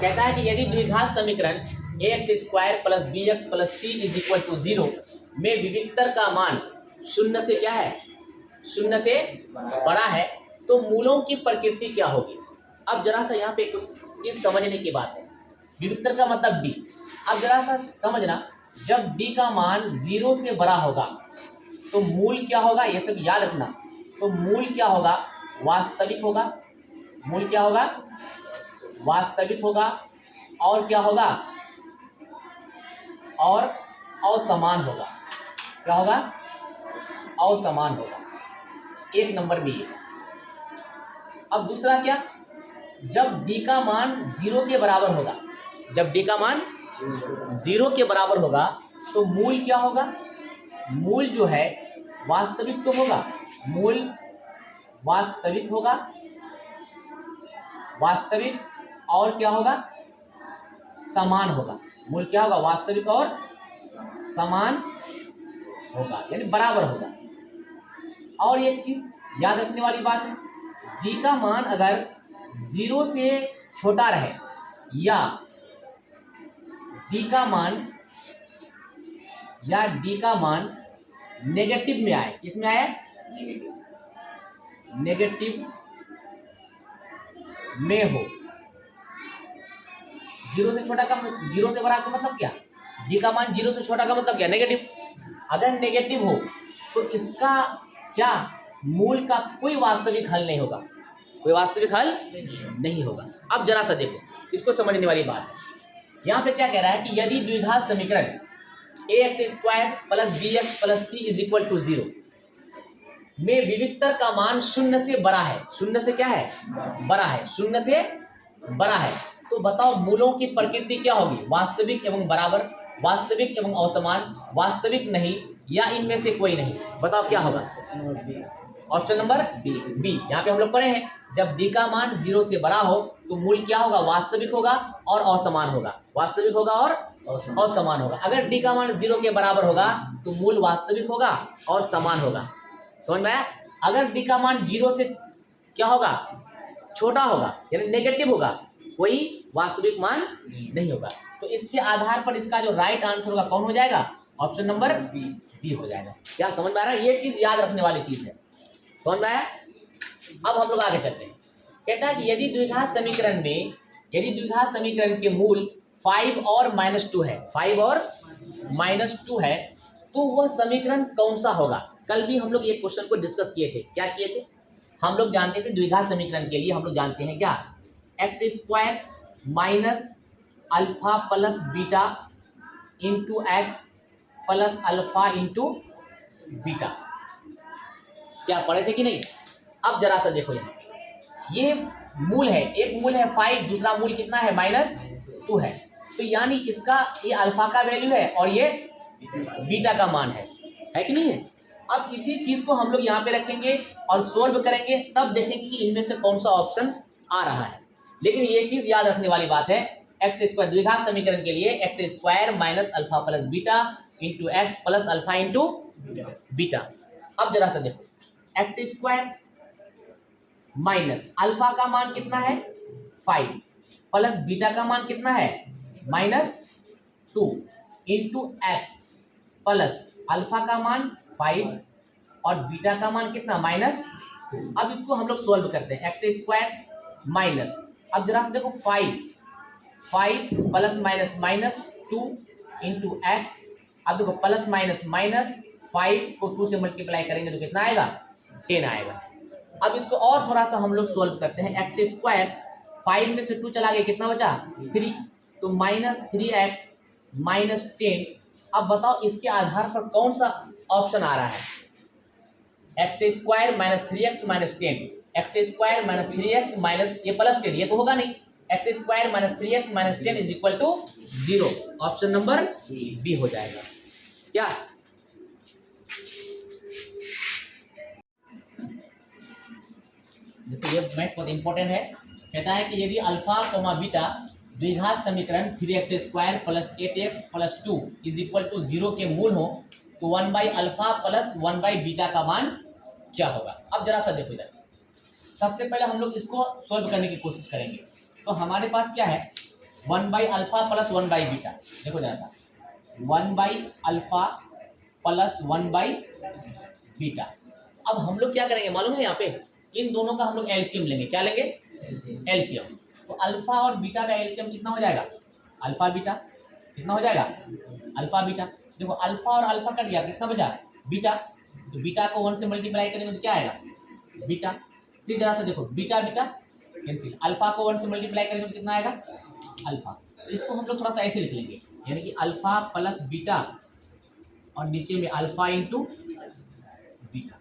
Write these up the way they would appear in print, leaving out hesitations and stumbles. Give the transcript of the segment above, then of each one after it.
कहता है कि यदि द्विघात समीकरण ax² plus bx plus c is equal to 0 में विविक्तर का मान शून्य से क्या है, शून्य से बड़ा है, तो मूलों की प्रकृति क्या होगी। अब जरा सा यहाँ पे कुछ चीज समझने की बात है। विविक्तर का मतलब d। अब जरा सा समझना, जब d का मान 0 से बड़ा होगा तो मूल क्या होगा, ये सब याद रखना। तो मूल क्या होगा, वास्तविक होगा। मूल क्या होगा, वास्तविक होगा। और क्या होगा, और असमान होगा। क्या होगा, असमान होगा। एक नंबर में ये। अब दूसरा क्या, जब d का मान 0 के बराबर होगा, जब d का मान 0 के बराबर होगा तो मूल क्या होगा, मूल जो है वास्तविक तो होगा, मूल वास्तविक होगा, वास्तविक और क्या होगा, समान होगा। मूल क्या होगा, वास्तविक और समान होगा, यानी बराबर होगा। और एक चीज याद रखने वाली बात है, d का मान अगर 0 से छोटा रहे या d का मान नेगेटिव में आए, किसमें आए, नेगेटिव में हो। 0 से छोटा का, 0 से बड़ा का मतलब क्या, d का मान 0 से छोटा का मतलब क्या, नेगेटिव। अगर नेगेटिव हो तो इसका क्या, मूल का कोई वास्तविक हल नहीं होगा, कोई वास्तविक हल नहीं होगा। अब जरा सा देखो, इसको समझने वाली बात है। यहाँ पे क्या कह रहा है कि यदि द्विघात समीकरण ax² plus bx plus c is equal to 0 में विविक्तर का मान शून्य से बड़ा है, शून्य से क्या है, बड़ा है, शून्य से बड़ा है, तो बताओ मूलों की प्रकृति क्या होगी, वास्तविक एवं बराबर, वास्तविक एवं असमान, वास्तविक नहीं, या इनमें से कोई नहीं। बताओ क्या होगा, ऑप्शन नंबर बी। यहाँ पे हम लोग पढ़े हैं, जब d का मान 0 से बड़ा हो तो मूल क्या होगा, वास्तविक होगा और असमान होगा, वास्तविक होगा और असमान होगा। अगर d का मान 0 के बराबर होगा तो मूल वास्तविक होगा और समान होगा। समझ में आया। अगर d का मान 0 से क्या होगा, छोटा होगा, यानी नेगेटिव होगा, कोई वास्तविक मान नहीं होगा। तो इसके आधार पर इसका जो राइट आंसर होगा कौन हो जाएगा, ऑप्शन नंबर बी हो जाएगा। क्या समझ में आ रहा है, ये चीज याद रखने वाली चीज है। समझ में आया। अब हम लोग आगे चलते हैं। कहता है कि यदि द्विघात समीकरण में, यदि द्विघात समीकरण के मूल 5 और -2 है, 5 और -2 है, तो वह समीकरण कौन सा होगा। कल भी हम लोग ये क्वेश्चन को डिस्कस किए थे। क्या किए थे, हम लोग जानते थे द्विघात समीकरण के लिए हम लोग जानते हैं क्या, x² minus alpha plus beta into x plus alpha into beta. क्या पढ़े थे कि नहीं। अब जरा सा देखो, यहाँ ये मूल है, एक मूल है 5, दूसरा मूल कितना है, -2 है। तो यानी इसका ये अल्फा का वैल्यू है और ये बीटा का मान है कि नहीं है। अब इसी चीज को हम लोग यहाँ पे रखेंगे और सोल्व करेंगे, तब देखेंगे कि इनमें से कौन सा ऑप्शन आ रहा है। लेकिन ये चीज याद रखने वाली बात है, x² द्विघात समीकरण के लिए x² minus alpha plus beta into x plus alpha into beta. अब जरा सा देखो, x² माइनस अल्फा का मान कितना है 5 प्लस बीटा का मान कितना है -2 इंटू एक्स प्लस अल्फा का मान 5 और बीटा का मान कितना -2। अब इसको हम लोग सोल्व करते हैं, x² माइनस, अब जरा से देखो 5 प्लस माइनस -2 इंटू एक्स। अब देखो प्लस माइनस 5 को 2 से मल्टीप्लाई करेंगे तो कितना आएगा, 10 आएगा। अब इसको और थोड़ा सा हम लोग सोल्व करते हैं, x² 5 में से 2 चला गया, कितना बचा 3, तो -3x माइनस 10। अब बताओ इसके आधार पर कौन सा ऑप्शन आ रहा है, x² minus 3x minus 10, x² minus 3x minus ये प्लस 10, ये तो होगा नहीं, x² minus 3x minus 10 is equal to 0। Option number B हो जाएगा। क्या देखो, ये मैथ बहुत इंपॉर्टेंट है। कहता है कि यदि अल्फा बीटा द्विघात समीकरण 3x² plus 8x plus 2 is equal to 0 के मूल हो तो 1/अल्फा प्लस 1/बीटा का मान क्या होगा। अब जरा सा देखो इधर, सबसे पहले हम लोग इसको सोल्व करने की कोशिश करेंगे। तो हमारे पास क्या है, 1 by alpha plus 1 by beta. देखो जरा सा, 1 by alpha plus 1 by beta. अब हम लोग क्या करेंगे मालूम है, यहाँ पे इन दोनों का हम लोग एलसीएम लेंगे। क्या लेंगे? एलसीएम। तो अल्फा और बीटा का एलसीएम कितना हो जाएगा? Alpha beta. कितना हो जाएगा? Alpha beta. देखो अल्फा और अल्फा कट गया, कितना बचा? बीटा। तो बीटा को 1 से मल्टीप्लाई करेंगे तो क्या आएगा? बीटा। फिर जरा सा देखो, बीटा बीटा कैंसिल, अल्फा को 1 से मल्टीप्लाई करेंगे तो कितना आएगा? अल्फा। तो इसको हम लोग थोड़ा सा ऐसे लिख लेंगे, यानी कि अल्फा प्लस बीटा और नीचे में अल्फा इंटू बीटा।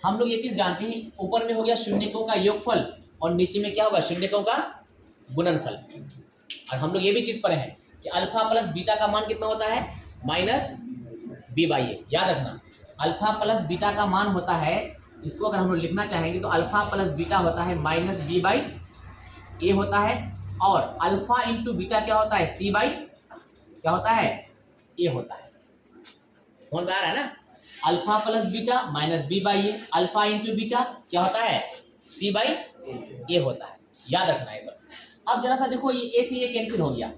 हम लोग ये चीज जानते हैं, ऊपर में हो गया शून्यकों का योगफल और नीचे में क्या होगा? शून्यकों का गुणनफल। और हम लोग ये भी चीज पढ़े हैं कि अल्फा प्लस बीटा का मान कितना होता है? माइनस बी बाई ए। याद रखना, अल्फा प्लस बीटा का मान होता है, इसको अगर हम लोग लिखना चाहेंगे तो अल्फा प्लस बीटा होता है माइनस बी बाई ए होता है, और अल्फा इंटू बीटा क्या होता है? सी बाई क्या होता है? ए होता है। समझ में आ रहा है ना? Alpha plus beta minus B by A, alpha into beta क्या होता है? सी बाई ए होता है। याद रखना है सब। अब जरा सा देखो, ये ए से ए कैंसिल हो गया,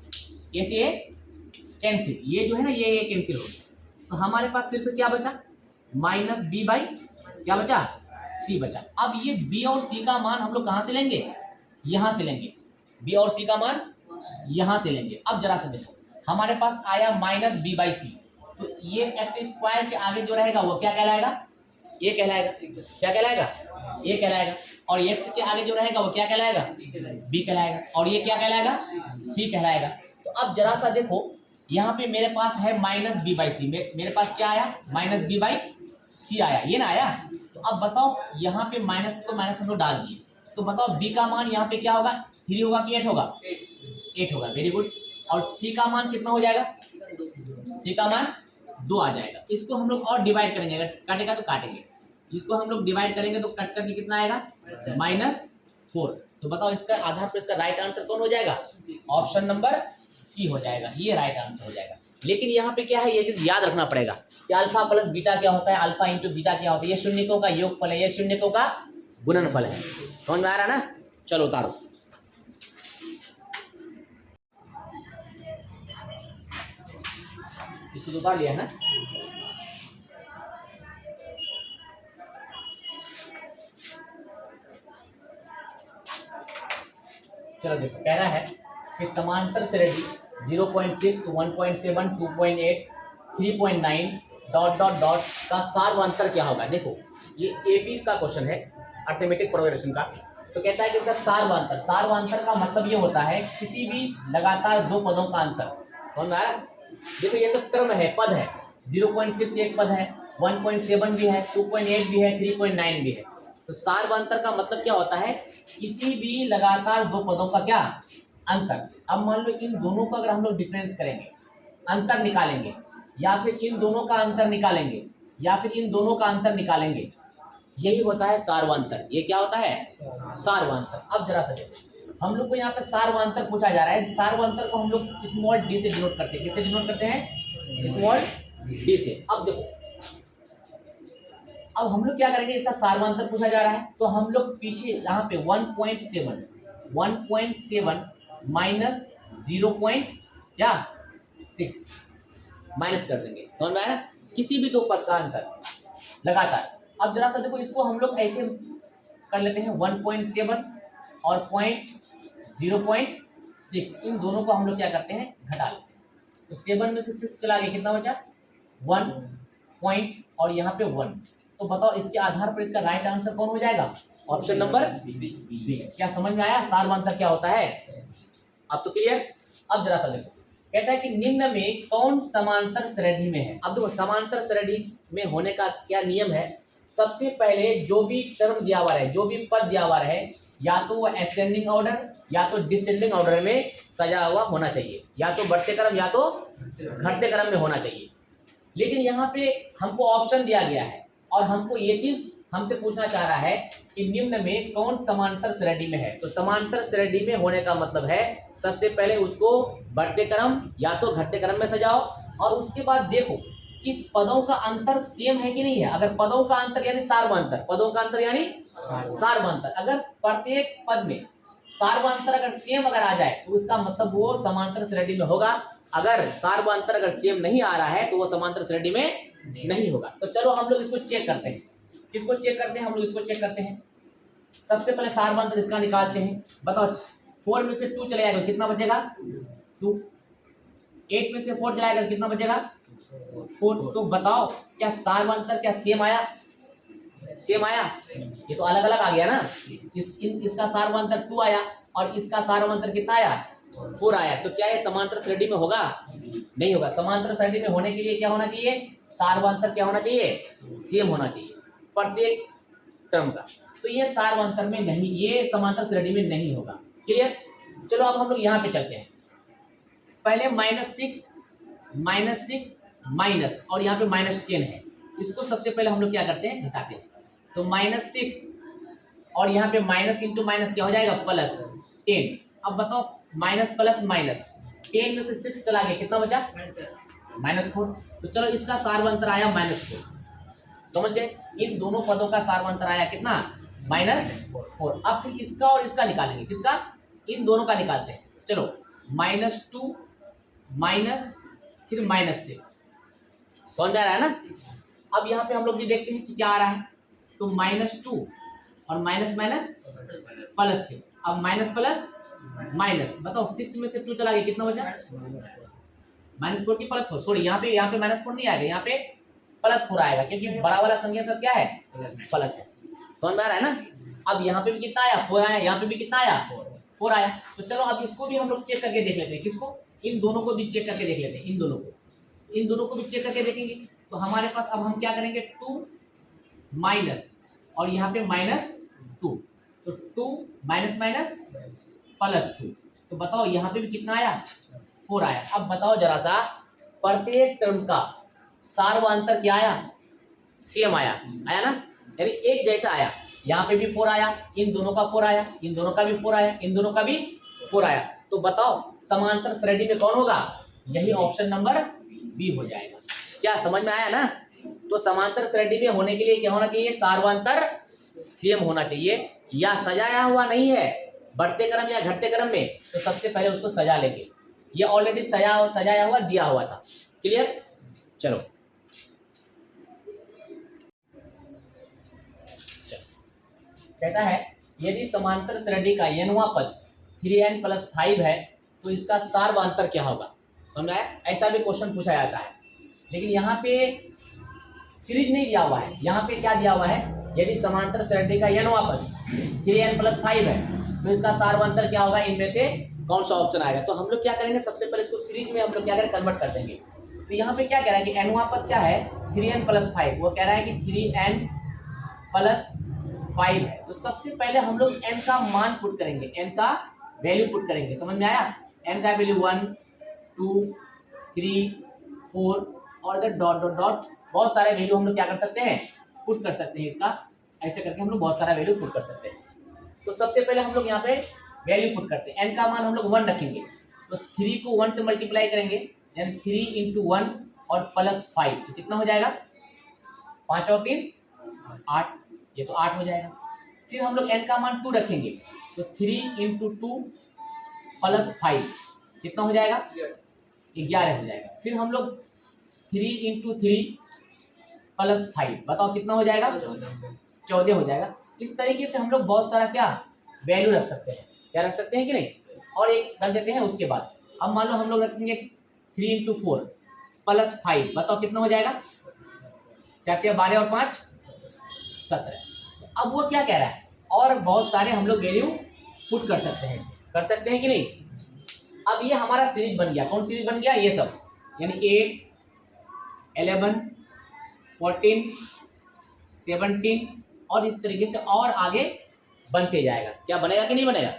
ए से ए कैंसिल, ये जो है ना ये कैंसिल हो गया, तो हमारे पास सिर्फ क्या बचा? माइनस बी बाई क्या बचा? सी बचा। अब ये बी और सी का मान हम लोग कहाँ से लेंगे? यहाँ से लेंगे। बी और सी का मान यहाँ से लेंगे। अब जरा सा देखो, हमारे पास आया माइनस बी बाई सी, तो ये एक्स स्क्वायर के आगे जो रहेगा वो क्या कहलाएगा? ए कहलाएगा। क्या कहलाएगा? ए कहलाएगा। और एक्स के आगे जो रहेगा वो क्या कहलाएगा? बी कहलाएगा। और ये क्या कहलाएगा? सी कहलाएगा। तो अब जरा सा देखो, यहाँ पे मेरे पास है माइनस बी बाई सी, मेरे पास क्या आया? माइनस बी बाई सी आया, ये ना आया? तो अब बताओ, यहाँ पे माइनस तो माइनस हम लोग डाल दिए, तो बताओ बी का मान यहाँ पे क्या होगा? 3 होगा कि 8 होगा? 8 होगा। Very good. और सी का मान कितना हो जाएगा? सी का मान 2 आ जाएगा। इसको हम लोग और डिवाइड करेंगे, अगर काटेगा तो काटेंगे, इसको हम लोग डिवाइड करेंगे तो कट करके कितना आएगा? -4। तो बताओ इसका आधार पर इसका राइट आंसर कौन हो जाएगा? ऑप्शन नंबर सी हो जाएगा, ये राइट आंसर हो जाएगा। लेकिन यहाँ पे क्या है, ये चीज याद रखना पड़ेगा कि अल्फा प्लस बीटा क्या होता है? अल्फा इंटू बीटा क्या होता है? ये शून्यकों का योगफल है, ये शून्यकों का गुणनफल है। समझ में आ रहा है ना? चलो उतारो। इसको उतार लिया है ना? चलो देखो, कह रहा है कि समांतर श्रेणी 0.6, 1.7, 2.8, 3.9 डॉट डॉट डॉट का सार्वंतर क्या होगा? देखो ये एपी का क्वेश्चन है, अर्थमेटिक प्रोग्रेशन का। तो कहता है कि इसका सार्वंतर, सार्वंतर का मतलब ये होता है किसी भी लगातार दो पदों का अंतर। समझ में आ रहा है? देखो ये सब क्रम है, पद है। 0.6 एक पद है, 1.7 भी है, 2.8 भी है, 3.9 भी है। तो सार्वंतर का मतलब क्या होता है? किसी भी लगातार दो पदों का क्या? अंतर। अब मान लो इन दोनों का अगर हम लोग डिफरेंस करेंगे, अंतर निकालेंगे, या फिर इन दोनों का अंतर निकालेंगे, या फिर इन दोनों का अंतर निकालेंगे, यही होता है सार्वंतर। ये क्या होता है? सार्वंतर। अब जरा सा देखो, हम लोग को यहाँ पे सार्वंतर पूछा जा रहा है। सार्वंतर को हम लोग स्मॉल डी से डिनोट करते हैं। किससे डिनोट करते हैं? स्मॉल डी से। अब देखो, अब हम लोग क्या करेंगे, इसका सार्वंतर पूछा जा रहा है तो हम लोग पीछे यहाँ पे 1.7 माइनस 0.6 माइनस कर देंगे। समझ में आया? किसी भी दो पद का अंतर लगातार। अब जरा सा देखो, इसको हम लोग ऐसे कर लेते हैं, 1.7 और 0.6, इन दोनों को हम लोग क्या करते हैं? घटा लेते हैं। तो 7 में से 6 चला गया, कितना बचा? 1 पॉइंट और यहाँ पे 1। तो बताओ इसके आधार पर इसका राइट आंसर कौन हो जाएगा? Option number B. क्या समझ में आया सार्वंतर क्या होता है? अब तो क्लियर। अब जरा सा देखो, कहता है कि निम्न में कौन समांतर श्रेणी में है? अब देखो, समांतर श्रेणी में होने का क्या नियम है? सबसे पहले जो भी टर्म दिया हुआ है, जो भी पद दिया हुआ है, या तो वो असेंडिंग ऑर्डर या तो डिसेंडिंग ऑर्डर में सजा हुआ होना चाहिए, या तो बढ़ते क्रम या तो घटते क्रम में होना चाहिए। लेकिन यहाँ पे हमको ऑप्शन दिया गया है और हमको ये चीज हमसे पूछना चाह रहा है कि निम्न में कौन समांतर श्रेणी में है। तो समांतर श्रेणी में होने का मतलब है सबसे पहले उसको बढ़ते क्रम या तो घटते क्रम में सजाओ, और उसके बाद देखो कि पदों का अंतर सेम है कि नहीं है। अगर पदों का अंतर यानी सार्वंतर, पदों का अंतर यानी सार्वंतर, अगर प्रत्येक पद में सार्वंतर अगर सेम अगर आ जाए तो उसका मतलब वो समांतर श्रेणी में होगा, अगर सार्वंतर अगर सेम नहीं आ रहा है तो वो समांतर श्रेणी में नहीं होगा। तो चलो हम लोग इसको चेक करते हैं। किसको चेक करते हैं? हम लोग इसको चेक करते हैं। सबसे पहले सार्वंतर इसका निकालते हैं। बताओ 4 में से 2 चले जाएगा कितना बचेगा? 2। 8 में से 4 चलाएगा कितना बचेगा? 4। तो बताओ क्या सार्वंतर क्या सेम आया? सेम आया? ये तो अलग अलग आ गया ना। इसका सार्वंतर 2 आया और इसका सार्वंतर कितना आया? 4 आया। तो क्या ये समांतर श्रेणी में होगा? नहीं होगा। समांतर श्रेणी में होने के लिए क्या होना चाहिए? सार्वंतर क्या होना चाहिए? सेम होना चाहिए प्रत्येक टर्म का। तो ये सार्वंतर में नहीं, ये समांतर श्रेणी में नहीं होगा। क्लियर? चलो अब हम लोग यहाँ पे चलते हैं। पहले -6 माइनस और यहाँ पे -10 है। इसको सबसे पहले हम लोग क्या करते हैं? घटाते हैं। तो -6 और यहाँ पे माइनस इंटू माइनस क्या हो जाएगा? +10। अब बताओ माइनस प्लस माइनस, 10 में से 6 चला गया कितना बचा? -4। तो चलो इसका सार्वंतर आया -4। समझ गए? इन दोनों पदों का सार्वंतर आया कितना? -4। अब फिर इसका और इसका निकालेंगे। किसका? इन दोनों का निकालते हैं। चलो -2 माइनस फिर -6। समझ आ रहा है ना? अब यहाँ पे हम लोग ये देखते हैं कि क्या आ रहा है। तो -2 और माइनस माइनस +6। अब माइनस प्लस माइनस, बताओ 6 में से 2 चला गया कितना बचा? -4 की +4। सॉरी यहाँ पे -4 नहीं आएगा, यहाँ पे +4 आएगा क्योंकि बड़ा वाला संख्या सब क्या है? प्लस है। समझ में आ रहा है ना? अब यहाँ पे भी कितना आया? 4 आया। यहाँ पे भी कितना आया? 4 आया। तो चलो अब इसको भी हम लोग चेक करके देख लेते हैं। किसको? इन दोनों को भी चेक करके देख लेते हैं। इन दोनों को भी चेक करके देखेंगे। तो हमारे पास अब हम क्या करेंगे? 2 माइनस और यहाँ पे -2। तो 2 माइनस माइनस +2। तो बताओ यहाँ पे भी कितना आया? 4 आया। अब बताओ जरा सा, प्रत्येक टर्म का सार्वंतर क्या आया? सेम आया। आया ना? यानी एक जैसा आया। यहाँ पे भी 4 आया, इन दोनों का 4 आया, इन दोनों का भी 4 आया, इन दोनों का भी 4 आया। तो बताओ समांतर श्रेणी में कौन होगा? यही ऑप्शन नंबर बी हो जाएगा। क्या समझ में आया ना? तो समांतर श्रेणी में होने के लिए क्या होना चाहिए? सार्वंतर सेम होना चाहिए, या सजाया हुआ नहीं है बढ़ते क्रम या घटते क्रम में, तो सबसे पहले उसको सजा लेंगे। ये ऑलरेडी सजाया हुआ दिया हुआ था। क्लियर? चलो कहता है यदि समांतर श्रेणी का nवां पद 3n + 5 है तो इसका सार्वंतर क्या होगा? समझ आया? ऐसा भी क्वेश्चन पूछा जाता है, लेकिन यहाँ पे सीरीज नहीं दिया हुआ है। यहाँ पे क्या दिया हुआ है? यदि समांतर श्रेणी का nवां पद 3n + 5 है तो इसका सार्वंतर क्या होगा? इनमें से कौन सा ऑप्शन आएगा? तो हम लोग क्या करेंगे? सबसे पहले इसको सीरीज में हम लोग क्या करें? कन्वर्ट कर देंगे। तो यहाँ पे क्या कह रहा है कि nवां पद क्या है? 3n + 5। वो कह रहा है कि 3n + 5 है। तो सबसे पहले हम लोग n का मान पुट करेंगे, n का वैल्यू पुट करेंगे। समझ में आया? n का वैल्यू 1 2 3 4 और इधर डॉट डॉट डॉट बहुत सारे वैल्यू हम लोग क्या कर सकते हैं? पुट कर सकते हैं। इसका ऐसे करके हम लोग बहुत सारा वैल्यू पुट कर सकते हैं। तो सबसे पहले हम लोग यहाँ पे वैल्यू पुट करते हैं। n का मान हम लोग 1 रखेंगे, तो 3 को 1 से मल्टीप्लाई करेंगे, यानी 3 × 1 और +5 तो कितना हो जाएगा? 5 और 3 8, ये तो 8 हो जाएगा। फिर हम लोग n का मान 2 रखेंगे, तो 3 × 2 + 5 कितना हो जाएगा? 11 हो जाएगा। फिर हम लोग 3 × 3 + 5 बताओ कितना हो जाएगा? 14 हो जाएगा। इस तरीके से हम लोग बहुत सारा क्या वैल्यू रख सकते हैं। क्या रख सकते हैं कि नहीं? और एक कर देते हैं उसके बाद। अब मान लो हम लोग रखेंगे 3 × 4 + 5 बताओ कितना हो जाएगा? 4 × 12 और 5 17। अब वो क्या कह रहा है? और बहुत सारे हम लोग वैल्यू पुट कर सकते हैं। कर सकते हैं कि नहीं? अब ये हमारा सीरीज बन गया। कौन सीरीज बन गया? ये सब, यानी 8 11 14 17 और इस तरीके से और आगे बनते जाएगा। क्या बनेगा कि नहीं बनेगा?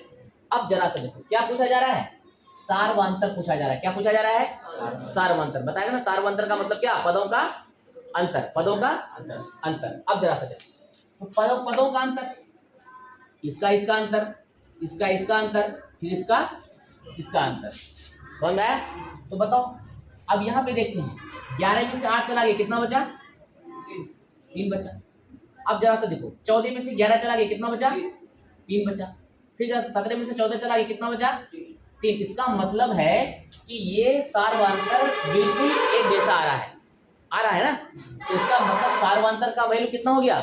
अब जरा सा देखो क्या पूछा जा रहा है? सार्वंतर पूछा जा रहा है। क्या पूछा जा रहा है? सार्वंतर। बताएगा ना सार्वंतर का मतलब क्या? पदों का अंतर। पदों का अंतर। अब जरा सा देखो, तो पदों का अंतर, इसका इसका अंतर, इसका इसका अंतर, फिर इसका इसका अंतर। समझ में आया? तो बताओ अब यहाँ पे देखते हैं 11 में से 8 चला गया कितना बचा? 3 बचा। अब जरा सा देखो 14 में से 11 चला गया कितना बचा? 3 बचा। फिर 17 में से 14 चला गया, कितना बचा 3। इसका मतलब है कि ये सार्वंतर बिल्कुल एक जैसा आ रहा है ना। तो इसका मतलब सार्वंतर का वैल्यू कितना हो गया,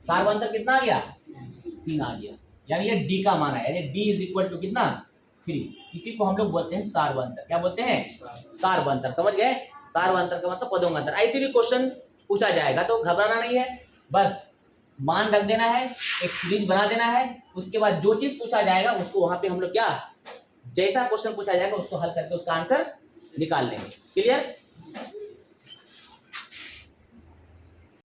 सार्वंतर कितना आ गया 3 आ गया, यानी ये डी का मान है, यानी डी इज इक्वल टू कितना 3। इसी को हम लोग बोलते हैं सार्वंतर। क्या बोलते हैं, सार्वंतर। समझ गए, सार्वंतर का मतलब पदों का अंतर। ऐसे भी क्वेश्चन पूछा जाएगा तो घबराना नहीं है, बस मान रख देना है, एक सीरीज बना देना है, उसके बाद जो चीज पूछा जाएगा उसको वहां पे हम लोग क्या, जैसा क्वेश्चन पूछा जाएगा उसको हल करके उसका आंसर निकाल लेंगे। क्लियर।